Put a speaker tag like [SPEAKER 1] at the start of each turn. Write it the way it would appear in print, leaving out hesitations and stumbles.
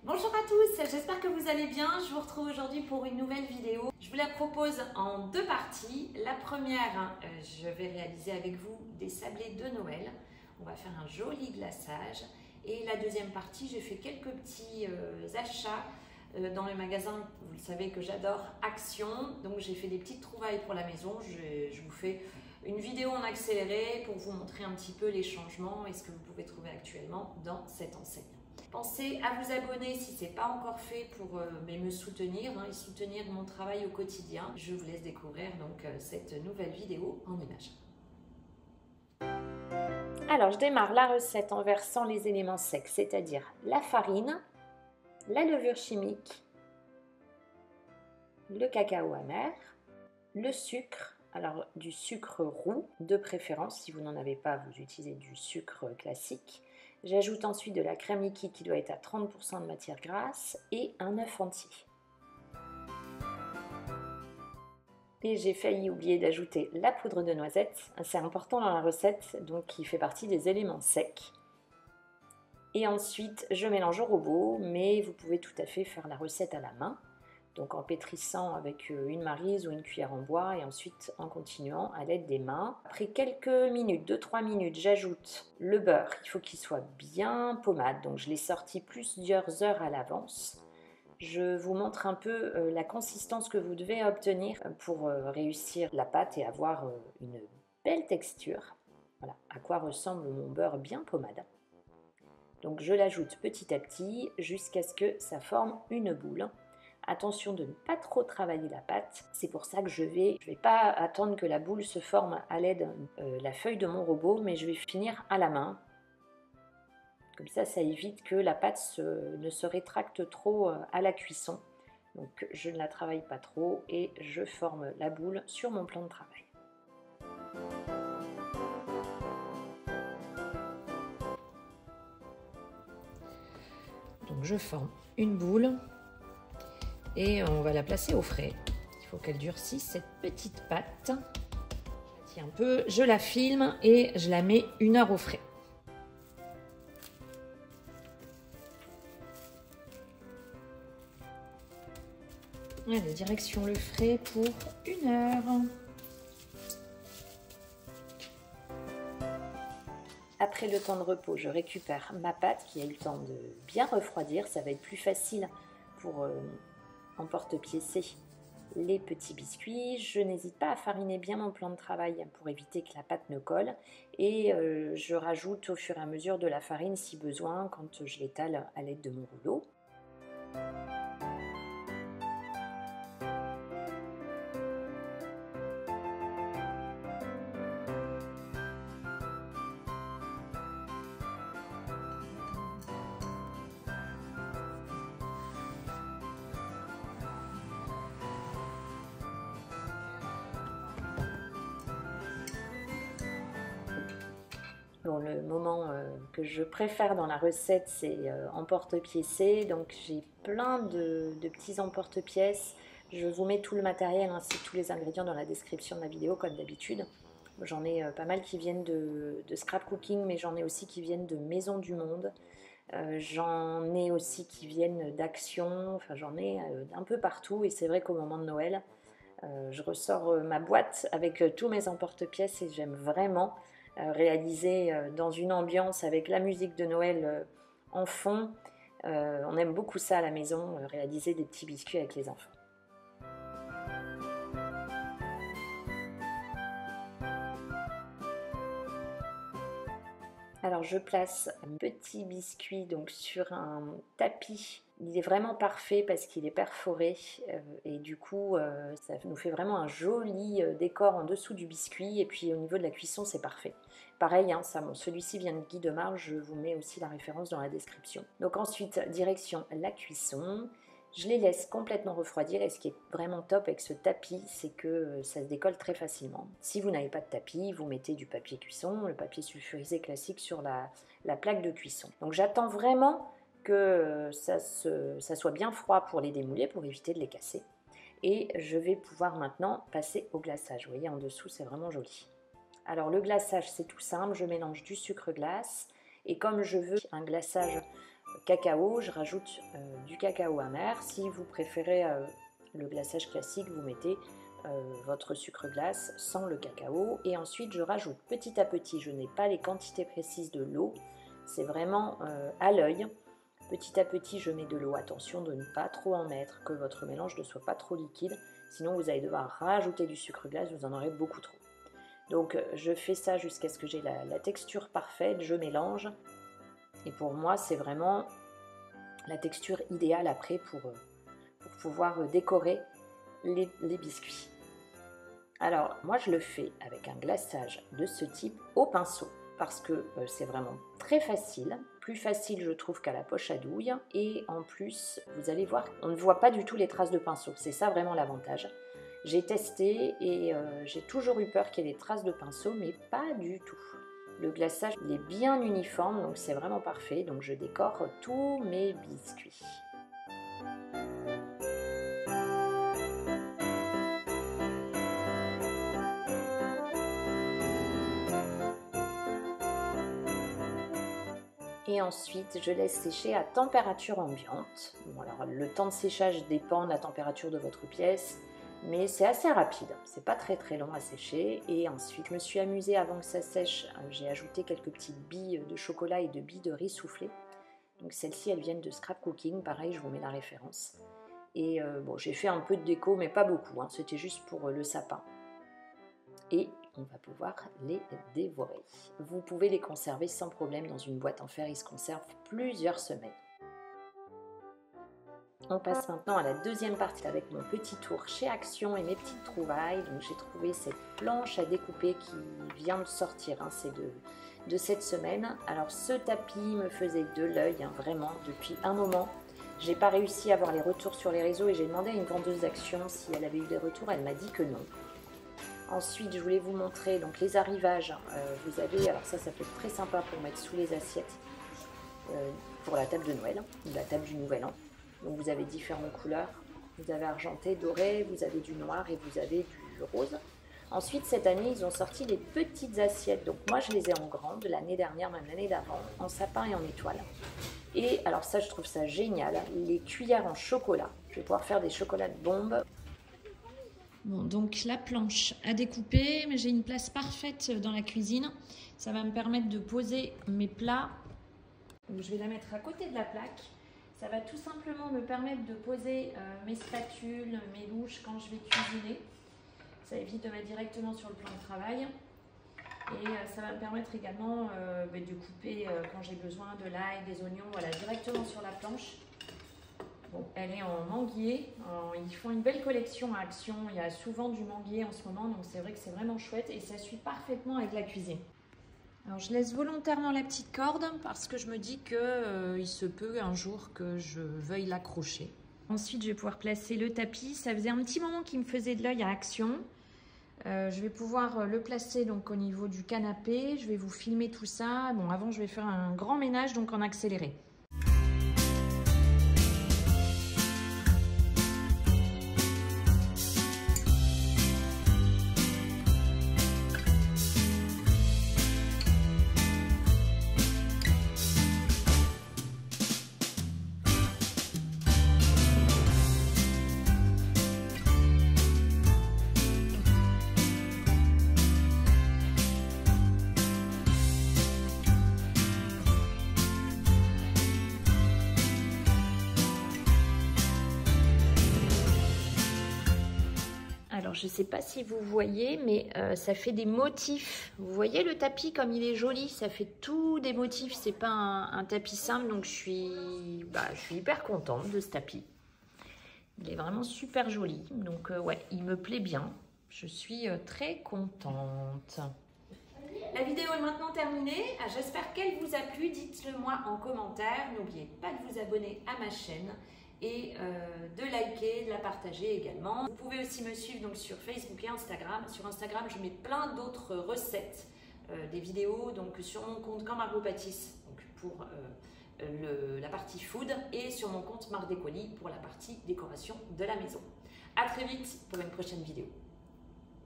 [SPEAKER 1] Bonjour à tous, j'espère que vous allez bien. Je vous retrouve aujourd'hui pour une nouvelle vidéo. Je vous la propose en deux parties. La première, je vais réaliser avec vous des sablés de Noël. On va faire un joli glaçage. Et la deuxième partie, j'ai fait quelques petits achats dans le magasin. Vous le savez que j'adore Action. Donc j'ai fait des petites trouvailles pour la maison. Je vous fais une vidéo en accéléré pour vous montrer un petit peu les changements et ce que vous pouvez trouver actuellement dans cette enseigne. Pensez à vous abonner si ce n'est pas encore fait pour me soutenir et soutenir mon travail au quotidien. Je vous laisse découvrir donc cette nouvelle vidéo en images. Alors je démarre la recette en versant les éléments secs, c'est-à-dire la farine, la levure chimique, le cacao amer, le sucre, alors du sucre roux de préférence, si vous n'en avez pas vous utilisez du sucre classique. J'ajoute ensuite de la crème liquide qui doit être à 30% de matière grasse et un œuf entier. Et j'ai failli oublier d'ajouter la poudre de noisette, c'est important dans la recette, donc qui fait partie des éléments secs. Et ensuite je mélange au robot, mais vous pouvez tout à fait faire la recette à la main. Donc en pétrissant avec une maryse ou une cuillère en bois et ensuite en continuant à l'aide des mains. Après quelques minutes, 2-3 minutes, j'ajoute le beurre. Il faut qu'il soit bien pommade, donc je l'ai sorti plusieurs heures à l'avance. Je vous montre un peu la consistance que vous devez obtenir pour réussir la pâte et avoir une belle texture. Voilà à quoi ressemble mon beurre bien pommade. Donc je l'ajoute petit à petit jusqu'à ce que ça forme une boule. Attention de ne pas trop travailler la pâte, c'est pour ça que je vais pas attendre que la boule se forme à l'aide de la feuille de mon robot, mais je vais finir à la main. Comme ça évite que la pâte ne se rétracte trop à la cuisson. Donc je ne la travaille pas trop et je forme la boule sur mon plan de travail. Donc je forme une boule. Et on va la placer au frais. Il faut qu'elle durcisse cette petite pâte. Je un peu, je la filme et je la mets 1 heure au frais. Allez, direction le frais pour 1 heure. Après le temps de repos, je récupère ma pâte qui a eu le temps de bien refroidir. Ça va être plus facile pour emporte-piécer les petits biscuits. Je n'hésite pas à fariner bien mon plan de travail pour éviter que la pâte ne colle et je rajoute au fur et à mesure de la farine si besoin quand je l'étale à l'aide de mon rouleau. Bon, le moment que je préfère dans la recette, c'est emporte-piécer. Donc j'ai plein de petits emporte-pièces. Je vous mets tout le matériel ainsi que tous les ingrédients dans la description de la vidéo comme d'habitude. J'en ai pas mal qui viennent de Scrap Cooking, mais j'en ai aussi qui viennent de Maison du Monde. J'en ai aussi qui viennent d'Action. Enfin, j'en ai un peu partout et c'est vrai qu'au moment de Noël, je ressors ma boîte avec tous mes emporte-pièces et j'aime vraiment réalisé dans une ambiance avec la musique de Noël en fond. On aime beaucoup ça à la maison, réaliser des petits biscuits avec les enfants. Alors je place un petit biscuit donc sur un tapis. Il est vraiment parfait parce qu'il est perforé et du coup ça nous fait vraiment un joli décor en dessous du biscuit et puis au niveau de la cuisson c'est parfait. Pareil, hein, celui-ci vient de Guy Demar, je vous mets aussi la référence dans la description. Donc ensuite, direction la cuisson. Je les laisse complètement refroidir et ce qui est vraiment top avec ce tapis, c'est que ça se décolle très facilement. Si vous n'avez pas de tapis, vous mettez du papier cuisson, le papier sulfurisé classique sur la plaque de cuisson. Donc j'attends vraiment que ça soit bien froid pour les démouler, pour éviter de les casser. Et je vais pouvoir maintenant passer au glaçage. Vous voyez en dessous, c'est vraiment joli. Alors le glaçage, c'est tout simple, je mélange du sucre glace et comme je veux un glaçage cacao, je rajoute du cacao amer. Si vous préférez le glaçage classique, vous mettez votre sucre glace sans le cacao. Et ensuite, je rajoute petit à petit, je n'ai pas les quantités précises de l'eau, c'est vraiment à l'œil. Petit à petit, je mets de l'eau. Attention de ne pas trop en mettre, que votre mélange ne soit pas trop liquide. Sinon, vous allez devoir rajouter du sucre glace, vous en aurez beaucoup trop. Donc, je fais ça jusqu'à ce que j'ai la texture parfaite. Je mélange. Et pour moi, c'est vraiment la texture idéale après pour pouvoir décorer les biscuits. Alors, moi, je le fais avec un glaçage de ce type au pinceau. Parce que c'est vraiment très facile, plus facile je trouve qu'à la poche à douille, et en plus vous allez voir, on ne voit pas du tout les traces de pinceau, c'est ça vraiment l'avantage. J'ai testé et j'ai toujours eu peur qu'il y ait des traces de pinceau, mais pas du tout. Le glaçage il est bien uniforme, donc c'est vraiment parfait, donc je décore tous mes biscuits. Et ensuite, je laisse sécher à température ambiante. Bon, alors, le temps de séchage dépend de la température de votre pièce, mais c'est assez rapide. C'est pas très long à sécher. Et ensuite, je me suis amusée avant que ça sèche. J'ai ajouté quelques petites billes de chocolat et de billes de riz soufflé. Donc celles-ci, elles viennent de Scrap Cooking. Pareil, je vous mets la référence. Et bon, j'ai fait un peu de déco, mais pas beaucoup. Hein. C'était juste pour le sapin. Et on va pouvoir les dévorer. Vous pouvez les conserver sans problème dans une boîte en fer, ils se conservent plusieurs semaines. On passe maintenant à la deuxième partie avec mon petit tour chez Action et mes petites trouvailles. Donc j'ai trouvé cette planche à découper qui vient de sortir, hein, c'est de cette semaine. Alors ce tapis me faisait de l'œil, hein, vraiment, depuis un moment. J'ai pas réussi à avoir les retours sur les réseaux et j'ai demandé à une vendeuse d'Action si elle avait eu des retours, elle m'a dit que non. Ensuite, je voulais vous montrer donc les arrivages. Vous avez, alors ça peut être très sympa pour mettre sous les assiettes pour la table de Noël ou la table du Nouvel An. Donc vous avez différentes couleurs. Vous avez argenté, doré, vous avez du noir et vous avez du rose. Ensuite, cette année, ils ont sorti les petites assiettes. Donc moi, je les ai en grande, l'année dernière, même l'année d'avant, en sapin et en étoile. Et alors ça, je trouve ça génial. Les cuillères en chocolat. Je vais pouvoir faire des chocolats de bombe. Bon, donc la planche à découper, mais j'ai une place parfaite dans la cuisine. Ça va me permettre de poser mes plats. Donc, je vais la mettre à côté de la plaque. Ça va tout simplement me permettre de poser mes spatules, mes louches quand je vais cuisiner. Ça évite de mettre directement sur le plan de travail. Et ça va me permettre également de couper quand j'ai besoin de l'ail, des oignons, voilà, directement sur la planche. Bon, elle est en manguier, ils font une belle collection à Action, il y a souvent du manguier en ce moment, donc c'est vrai que c'est vraiment chouette et ça suit parfaitement avec la cuisine. Alors je laisse volontairement la petite corde parce que je me dis qu'il se peut un jour que je veuille l'accrocher. Ensuite je vais pouvoir placer le tapis, ça faisait un petit moment qu'il me faisait de l'œil à Action. Je vais pouvoir le placer donc au niveau du canapé, je vais vous filmer tout ça. Bon, avant je vais faire un grand ménage donc en accéléré. Alors, je ne sais pas si vous voyez, mais ça fait des motifs. Vous voyez le tapis comme il est joli, ça fait tout des motifs. C'est pas un tapis simple, donc je suis hyper contente de ce tapis. Il est vraiment super joli, donc ouais, il me plaît bien. Je suis très contente. La vidéo est maintenant terminée. J'espère qu'elle vous a plu. Dites-le moi en commentaire. N'oubliez pas de vous abonner à ma chaîne et de liker, de la partager également. Vous pouvez aussi me suivre donc sur Facebook et Instagram. Sur Instagram, je mets plein d'autres recettes, des vidéos donc sur mon compte Quand Margot Pâtisse donc pour la partie food et sur mon compte Marc Décolis pour la partie décoration de la maison. À très vite pour une prochaine vidéo.